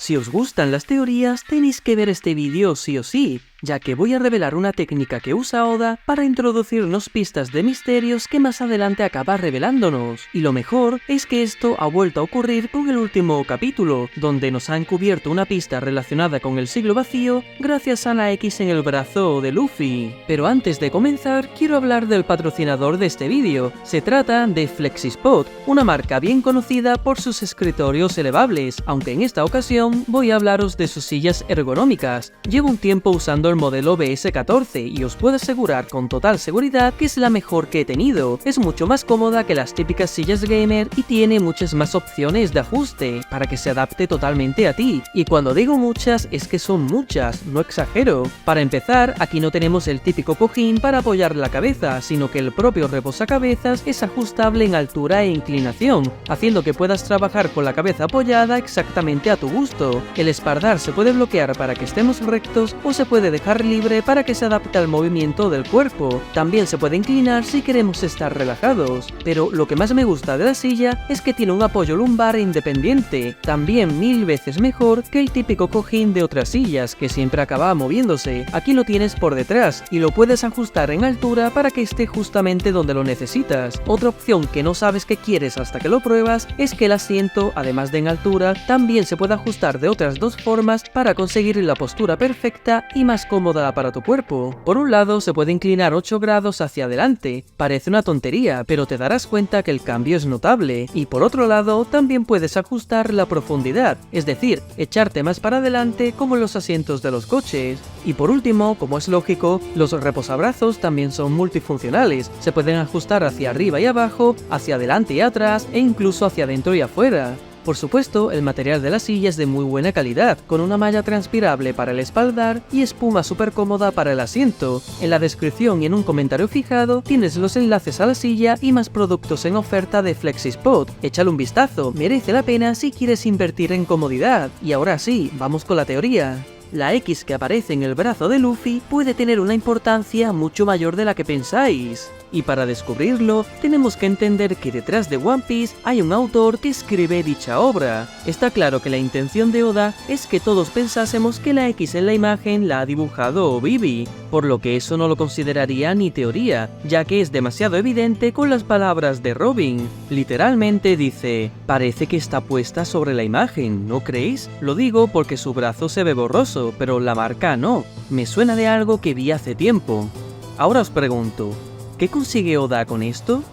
Si os gustan las teorías, tenéis que ver este vídeo sí o sí, ya que voy a revelar una técnica que usa Oda para introducirnos pistas de misterios que más adelante acaba revelándonos. Y lo mejor es que esto ha vuelto a ocurrir con el último capítulo, donde nos han cubierto una pista relacionada con el siglo vacío gracias a la X en el brazo de Luffy. Pero antes de comenzar, quiero hablar del patrocinador de este vídeo. Se trata de Flexispot, una marca bien conocida por sus escritorios elevables, aunque en esta ocasión voy a hablaros de sus sillas ergonómicas. Llevo un tiempo usando el modelo BS14 y os puedo asegurar con total seguridad que es la mejor que he tenido. Es mucho más cómoda que las típicas sillas gamer y tiene muchas más opciones de ajuste para que se adapte totalmente a ti. Y cuando digo muchas es que son muchas, no exagero. Para empezar, aquí no tenemos el típico cojín para apoyar la cabeza, sino que el propio reposacabezas es ajustable en altura e inclinación, haciendo que puedas trabajar con la cabeza apoyada exactamente a tu gusto. El espaldar se puede bloquear para que estemos rectos o se puede dejar libre para que se adapte al movimiento del cuerpo. También se puede inclinar si queremos estar relajados. Pero lo que más me gusta de la silla es que tiene un apoyo lumbar independiente, también 1000 veces mejor que el típico cojín de otras sillas que siempre acaba moviéndose. Aquí lo tienes por detrás y lo puedes ajustar en altura para que esté justamente donde lo necesitas. Otra opción que no sabes que quieres hasta que lo pruebas es que el asiento, además de en altura, también se puede ajustar de otras dos formas para conseguir la postura perfecta y más cómoda para tu cuerpo. Por un lado, se puede inclinar 8 grados hacia adelante. Parece una tontería, pero te darás cuenta que el cambio es notable. Y por otro lado, también puedes ajustar la profundidad, es decir, echarte más para adelante como en los asientos de los coches. Y por último, como es lógico, los reposabrazos también son multifuncionales. Se pueden ajustar hacia arriba y abajo, hacia adelante y atrás, e incluso hacia adentro y afuera. Por supuesto, el material de la silla es de muy buena calidad, con una malla transpirable para el espaldar y espuma súper cómoda para el asiento. En la descripción y en un comentario fijado tienes los enlaces a la silla y más productos en oferta de Flexispot. Échale un vistazo, merece la pena si quieres invertir en comodidad. Y ahora sí, vamos con la teoría. La X que aparece en el brazo de Luffy puede tener una importancia mucho mayor de la que pensáis. Y para descubrirlo, tenemos que entender que detrás de One Piece hay un autor que escribe dicha obra. Está claro que la intención de Oda es que todos pensásemos que la X en la imagen la ha dibujado Vivi, por lo que eso no lo consideraría ni teoría, ya que es demasiado evidente con las palabras de Robin. Literalmente dice, parece que está puesta sobre la imagen, ¿no creéis? Lo digo porque su brazo se ve borroso, pero la marca no. Me suena de algo que vi hace tiempo. Ahora os pregunto, ¿qué consigue Oda con esto?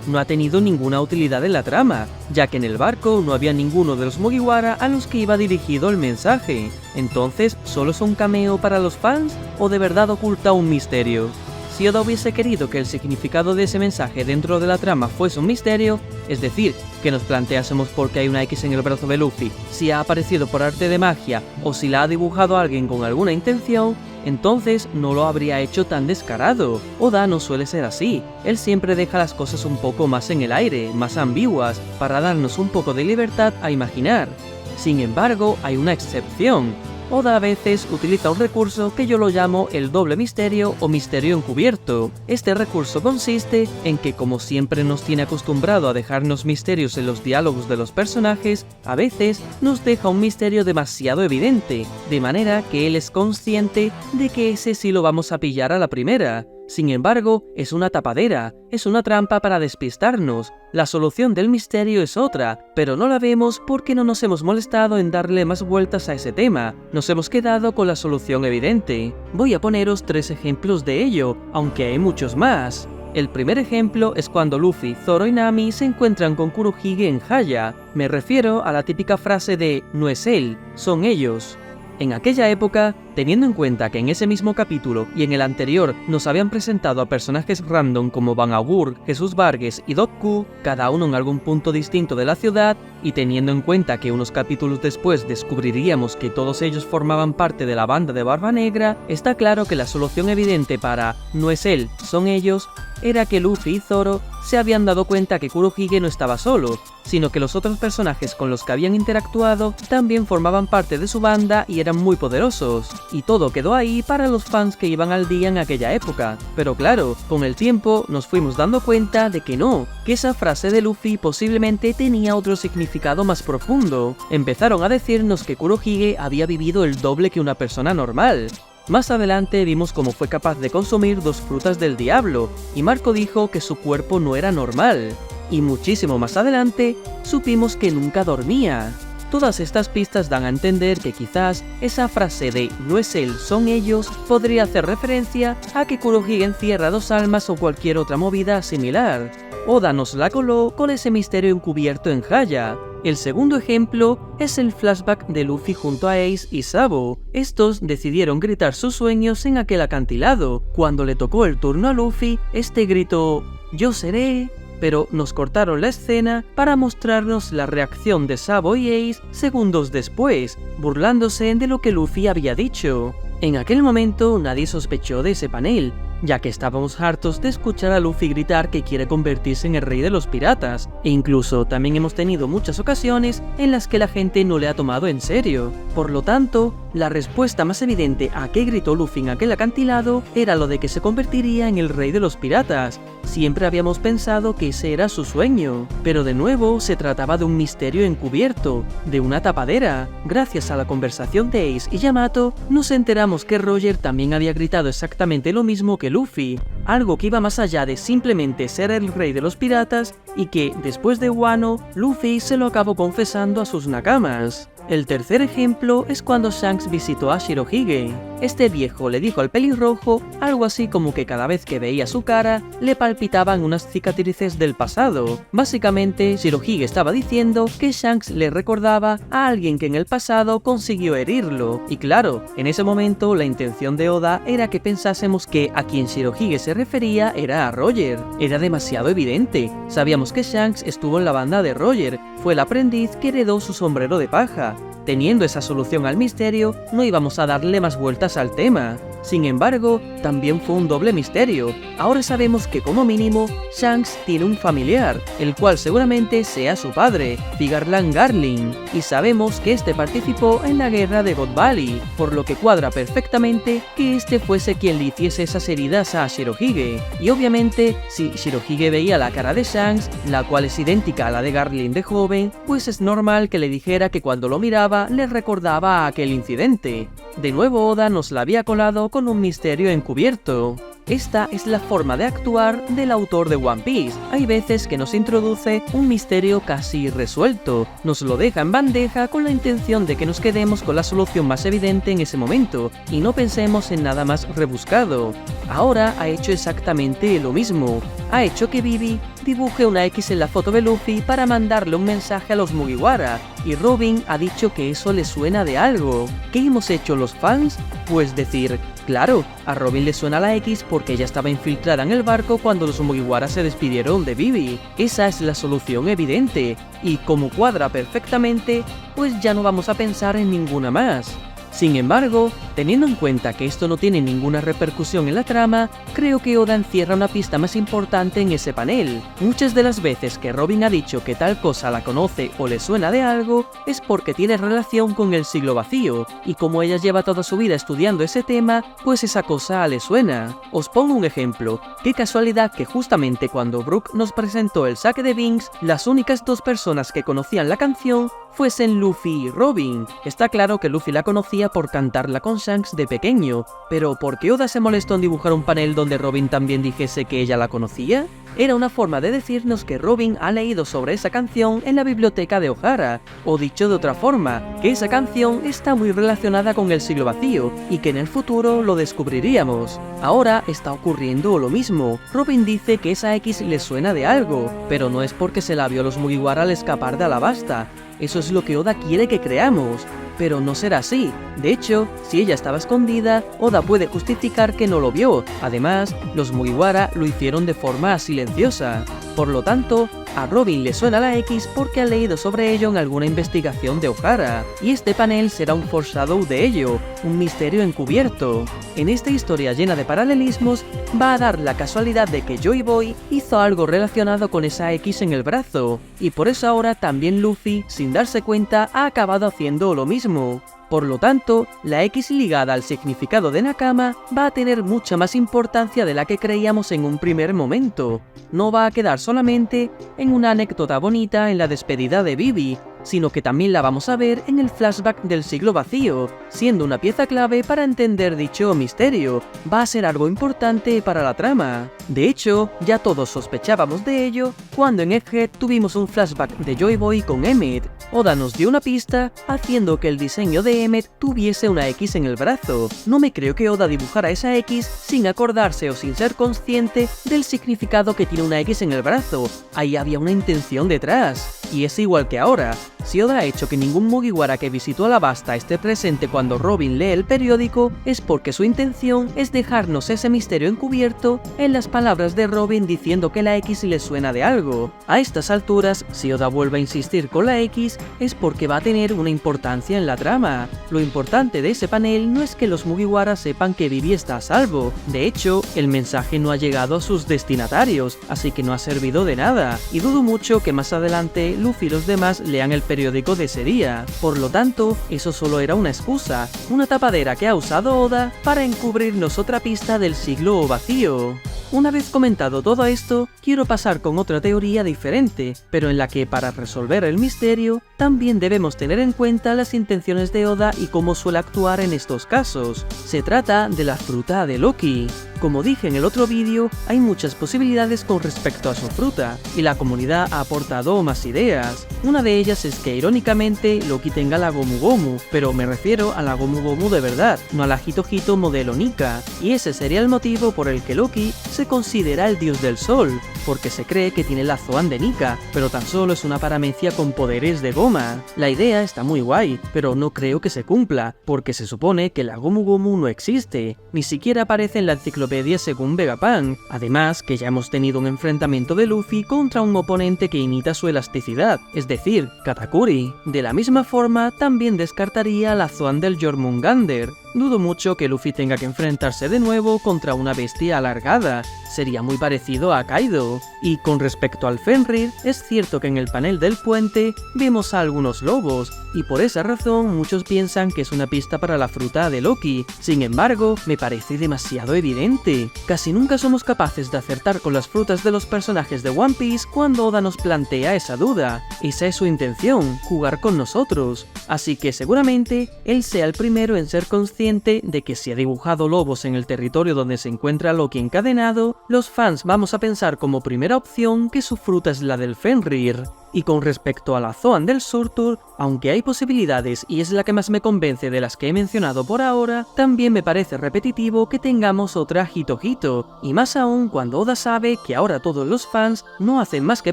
No ha tenido ninguna utilidad en la trama, ya que en el barco no había ninguno de los Mugiwara a los que iba dirigido el mensaje. Entonces, ¿solo es un cameo para los fans o de verdad oculta un misterio? Si Oda hubiese querido que el significado de ese mensaje dentro de la trama fuese un misterio, es decir, que nos planteásemos por qué hay una X en el brazo de Luffy, si ha aparecido por arte de magia o si la ha dibujado alguien con alguna intención, entonces no lo habría hecho tan descarado. Oda no suele ser así, él siempre deja las cosas un poco más en el aire, más ambiguas, para darnos un poco de libertad a imaginar. Sin embargo, hay una excepción. Oda a veces utiliza un recurso que yo lo llamo el doble misterio o misterio encubierto. Este recurso consiste en que, como siempre nos tiene acostumbrado a dejarnos misterios en los diálogos de los personajes, a veces nos deja un misterio demasiado evidente, de manera que él es consciente de que ese sí lo vamos a pillar a la primera. Sin embargo, es una tapadera, es una trampa para despistarnos. La solución del misterio es otra, pero no la vemos porque no nos hemos molestado en darle más vueltas a ese tema. Nos hemos quedado con la solución evidente. Voy a poneros 3 ejemplos de ello, aunque hay muchos más. El primer ejemplo es cuando Luffy, Zoro y Nami se encuentran con Kurohige en Haya. Me refiero a la típica frase de "no es él, son ellos". En aquella época, teniendo en cuenta que en ese mismo capítulo y en el anterior nos habían presentado a personajes random como Van Augur, Jesús Vargas y Doku, cada uno en algún punto distinto de la ciudad, y teniendo en cuenta que unos capítulos después descubriríamos que todos ellos formaban parte de la banda de Barba Negra, está claro que la solución evidente para "no es él, son ellos" era que Luffy y Zoro se habían dado cuenta que Kurohige no estaba solo, sino que los otros personajes con los que habían interactuado también formaban parte de su banda y eran muy poderosos. y todo quedó ahí para los fans que iban al día en aquella época. Pero claro, con el tiempo nos fuimos dando cuenta de que no, que esa frase de Luffy posiblemente tenía otro significado más profundo. Empezaron a decirnos que Kurohige había vivido el doble que una persona normal. Más adelante vimos cómo fue capaz de consumir 2 frutas del diablo, y Marco dijo que su cuerpo no era normal. Y muchísimo más adelante, supimos que nunca dormía. Todas estas pistas dan a entender que quizás esa frase de "no es él, son ellos" podría hacer referencia a que Kurohige encierra 2 almas o cualquier otra movida similar. Oda nos la coló con ese misterio encubierto en Haya. El segundo ejemplo es el flashback de Luffy junto a Ace y Sabo. Estos decidieron gritar sus sueños en aquel acantilado. Cuando le tocó el turno a Luffy, este gritó "yo seré", pero nos cortaron la escena para mostrarnos la reacción de Sabo y Ace segundos después, burlándose de lo que Luffy había dicho. En aquel momento nadie sospechó de ese panel, ya que estábamos hartos de escuchar a Luffy gritar que quiere convertirse en el rey de los piratas, e incluso también hemos tenido muchas ocasiones en las que la gente no le ha tomado en serio. Por lo tanto, la respuesta más evidente a qué gritó Luffy en aquel acantilado era lo de que se convertiría en el rey de los piratas. Siempre habíamos pensado que ese era su sueño, pero de nuevo se trataba de un misterio encubierto, de una tapadera. Gracias a la conversación de Ace y Yamato, nos enteramos que Roger también había gritado exactamente lo mismo que Luffy, algo que iba más allá de simplemente ser el rey de los piratas y que, después de Wano, Luffy se lo acabó confesando a sus nakamas. El tercer ejemplo es cuando Shanks visitó a Shirohige. Este viejo le dijo al pelirrojo algo así como que cada vez que veía su cara, le palpitaban unas cicatrices del pasado. Básicamente, Shirohige estaba diciendo que Shanks le recordaba a alguien que en el pasado consiguió herirlo. Y claro, en ese momento la intención de Oda era que pensásemos que a quien Shirohige se refería era a Roger. Era demasiado evidente. Sabíamos que Shanks estuvo en la banda de Roger, fue el aprendiz que heredó su sombrero de paja. Teniendo esa solución al misterio, no íbamos a darle más vueltas al tema. Sin embargo, también fue un doble misterio. Ahora sabemos que como mínimo, Shanks tiene un familiar, el cual seguramente sea su padre, Figarland Garling, y sabemos que este participó en la guerra de God Valley, por lo que cuadra perfectamente que este fuese quien le hiciese esas heridas a Shirohige. Y obviamente, si Shirohige veía la cara de Shanks, la cual es idéntica a la de Garling de joven, pues es normal que le dijera que cuando lo miraba le recordaba a aquel incidente. De nuevo Oda nos la había colado con un misterio encubierto. Esta es la forma de actuar del autor de One Piece. Hay veces que nos introduce un misterio casi resuelto, nos lo deja en bandeja con la intención de que nos quedemos con la solución más evidente en ese momento y no pensemos en nada más rebuscado. Ahora ha hecho exactamente lo mismo. Ha hecho que Vivi dibuje una X en la foto de Luffy para mandarle un mensaje a los Mugiwara, y Robin ha dicho que eso le suena de algo. ¿Qué hemos hecho los fans? Pues decir, claro, a Robin le suena la X porque ella estaba infiltrada en el barco cuando los Mugiwara se despidieron de Vivi. Esa es la solución evidente, y como cuadra perfectamente, pues ya no vamos a pensar en ninguna más. Sin embargo, teniendo en cuenta que esto no tiene ninguna repercusión en la trama, creo que Oda encierra una pista más importante en ese panel. Muchas de las veces que Robin ha dicho que tal cosa la conoce o le suena de algo, es porque tiene relación con el siglo vacío, y como ella lleva toda su vida estudiando ese tema, pues esa cosa le suena. Os pongo un ejemplo. Qué casualidad que justamente cuando Brook nos presentó el saque de Binks, las únicas 2 personas que conocían la canción fuesen Luffy y Robin. Está claro que Luffy la conocía por cantarla con Shanks de pequeño, pero ¿por qué Oda se molestó en dibujar un panel donde Robin también dijese que ella la conocía? Era una forma de decirnos que Robin ha leído sobre esa canción en la biblioteca de Ohara, o dicho de otra forma, que esa canción está muy relacionada con el siglo vacío, y que en el futuro lo descubriríamos. Ahora está ocurriendo lo mismo. Robin dice que esa X le suena de algo, pero no es porque se la vio a los Mugiwara al escapar de Alabasta. Eso es lo que Oda quiere que creamos, pero no será así. De hecho, si ella estaba escondida, Oda puede justificar que no lo vio. Además, los Mugiwara lo hicieron de forma silenciosa. Por lo tanto, A Robin le suena la X porque ha leído sobre ello en alguna investigación de O'Hara, y este panel será un foreshadow de ello, un misterio encubierto. En esta historia llena de paralelismos, va a dar la casualidad de que Joy Boy hizo algo relacionado con esa X en el brazo, y por eso ahora también Luffy, sin darse cuenta, ha acabado haciendo lo mismo. Por lo tanto, la X ligada al significado de Nakama va a tener mucha más importancia de la que creíamos en un primer momento. No va a quedar solamente en una anécdota bonita en la despedida de Vivi, sino que también la vamos a ver en el flashback del siglo vacío, siendo una pieza clave para entender dicho misterio. Va a ser algo importante para la trama. De hecho, ya todos sospechábamos de ello cuando en Egghead tuvimos un flashback de Joy Boy con Emmett. Oda nos dio una pista haciendo que el diseño de Emmett tuviese una X en el brazo. No me creo que Oda dibujara esa X sin acordarse o sin ser consciente del significado que tiene una X en el brazo. Ahí había una intención detrás. Y es igual que ahora. Si Oda ha hecho que ningún Mugiwara que visitó Alabasta esté presente cuando Robin lee el periódico, es porque su intención es dejarnos ese misterio encubierto en las palabras de Robin diciendo que la X le suena de algo. A estas alturas, si Oda vuelve a insistir con la X, es porque va a tener una importancia en la trama. Lo importante de ese panel no es que los Mugiwara sepan que Vivi está a salvo. De hecho, el mensaje no ha llegado a sus destinatarios, así que no ha servido de nada, y dudo mucho que más adelante Luffy y los demás lean el periódico de ese día. Por lo tanto, eso solo era una excusa, una tapadera que ha usado Oda para encubrirnos otra pista del siglo vacío. Una vez comentado todo esto, quiero pasar con otra teoría diferente, pero en la que para resolver el misterio, también debemos tener en cuenta las intenciones de Oda y cómo suele actuar en estos casos. Se trata de la fruta de Loki. Como dije en el otro vídeo, hay muchas posibilidades con respecto a su fruta, y la comunidad ha aportado más ideas. Una de ellas es que irónicamente Loki tenga la Gomu Gomu, pero me refiero a la Gomu Gomu de verdad, no a la Hito Hito modelo Nika, y ese sería el motivo por el que Loki se considera el dios del sol, porque se cree que tiene la Zoan de Nika, pero tan solo es una paramecia con poderes de goma. La idea está muy guay, pero no creo que se cumpla, porque se supone que la Gomu Gomu no existe, ni siquiera aparece en la enciclopedia según Vegapunk, además que ya hemos tenido un enfrentamiento de Luffy contra un oponente que imita su elasticidad, es decir, Katakuri. De la misma forma, también descartaría la Zoan del Jormungandr. Dudo mucho que Luffy tenga que enfrentarse de nuevo contra una bestia alargada, sería muy parecido a Kaido. Y con respecto al Fenrir, es cierto que en el panel del puente vemos a algunos lobos, y por esa razón muchos piensan que es una pista para la fruta de Loki. Sin embargo, me parece demasiado evidente. Casi nunca somos capaces de acertar con las frutas de los personajes de One Piece cuando Oda nos plantea esa duda. Esa es su intención, jugar con nosotros. Así que seguramente él sea el primero en ser consciente de que si ha dibujado lobos en el territorio donde se encuentra Loki encadenado, los fans vamos a pensar como primera opción que su fruta es la del Fenrir. Y con respecto a la Zoan del Surtur, aunque hay posibilidades y es la que más me convence de las que he mencionado por ahora, también me parece repetitivo que tengamos otra Hito Hito, y más aún cuando Oda sabe que ahora todos los fans no hacen más que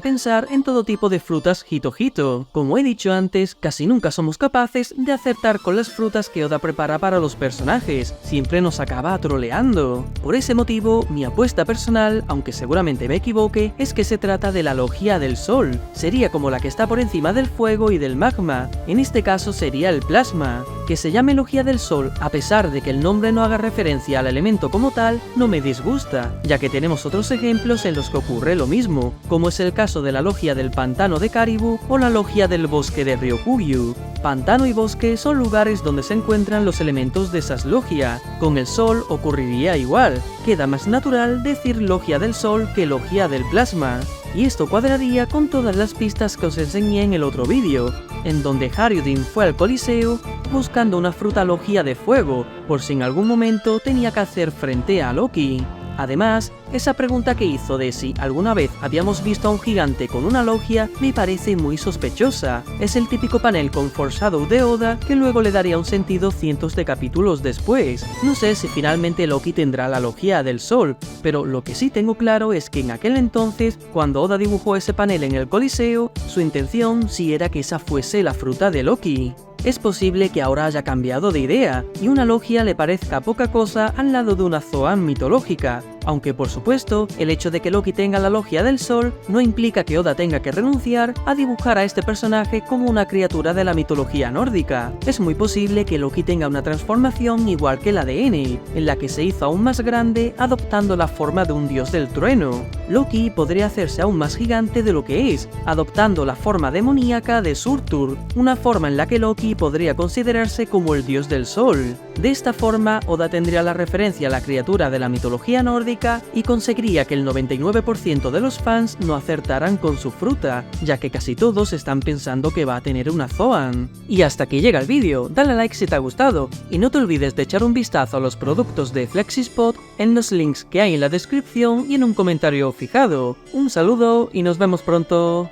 pensar en todo tipo de frutas Hito Hito. Como he dicho antes, casi nunca somos capaces de acertar con las frutas que Oda prepara para los personajes, siempre nos acaba troleando. Por ese motivo, mi apuesta personal, aunque seguramente me equivoque, es que se trata de la logia del sol. Sería como la que está por encima del fuego y del magma, en este caso sería el plasma. Que se llame logia del sol, a pesar de que el nombre no haga referencia al elemento como tal, no me disgusta, ya que tenemos otros ejemplos en los que ocurre lo mismo, como es el caso de la logia del pantano de Karibu o la logia del bosque de Ryokugyu. Pantano y bosque son lugares donde se encuentran los elementos de esas logias. Con el sol ocurriría igual, queda más natural decir logia del sol que logia del plasma. Y esto cuadraría con todas las pistas que os enseñé en el otro vídeo, en donde Harryuddin fue al Coliseo buscando una fruta logia de fuego, por si en algún momento tenía que hacer frente a Loki. Además, esa pregunta que hizo de si alguna vez habíamos visto a un gigante con una logia me parece muy sospechosa. Es el típico panel con foreshadow de Oda que luego le daría un sentido cientos de capítulos después. No sé si finalmente Loki tendrá la logia del sol, pero lo que sí tengo claro es que en aquel entonces, cuando Oda dibujó ese panel en el Coliseo, su intención sí era que esa fuese la fruta de Loki. Es posible que ahora haya cambiado de idea, y una logia le parezca poca cosa al lado de una Zoan mitológica, Aunque por supuesto, el hecho de que Loki tenga la logia del sol no implica que Oda tenga que renunciar a dibujar a este personaje como una criatura de la mitología nórdica. Es muy posible que Loki tenga una transformación igual que la de Enel, en la que se hizo aún más grande adoptando la forma de un dios del trueno. Loki podría hacerse aún más gigante de lo que es, adoptando la forma demoníaca de Surtur, una forma en la que Loki podría considerarse como el dios del sol. De esta forma, Oda tendría la referencia a la criatura de la mitología nórdica y conseguiría que el 99% de los fans no acertaran con su fruta, ya que casi todos están pensando que va a tener una Zoan. Y hasta aquí llega el vídeo, dale a like si te ha gustado, y no te olvides de echar un vistazo a los productos de Flexispot en los links que hay en la descripción y en un comentario fijado. Un saludo y nos vemos pronto.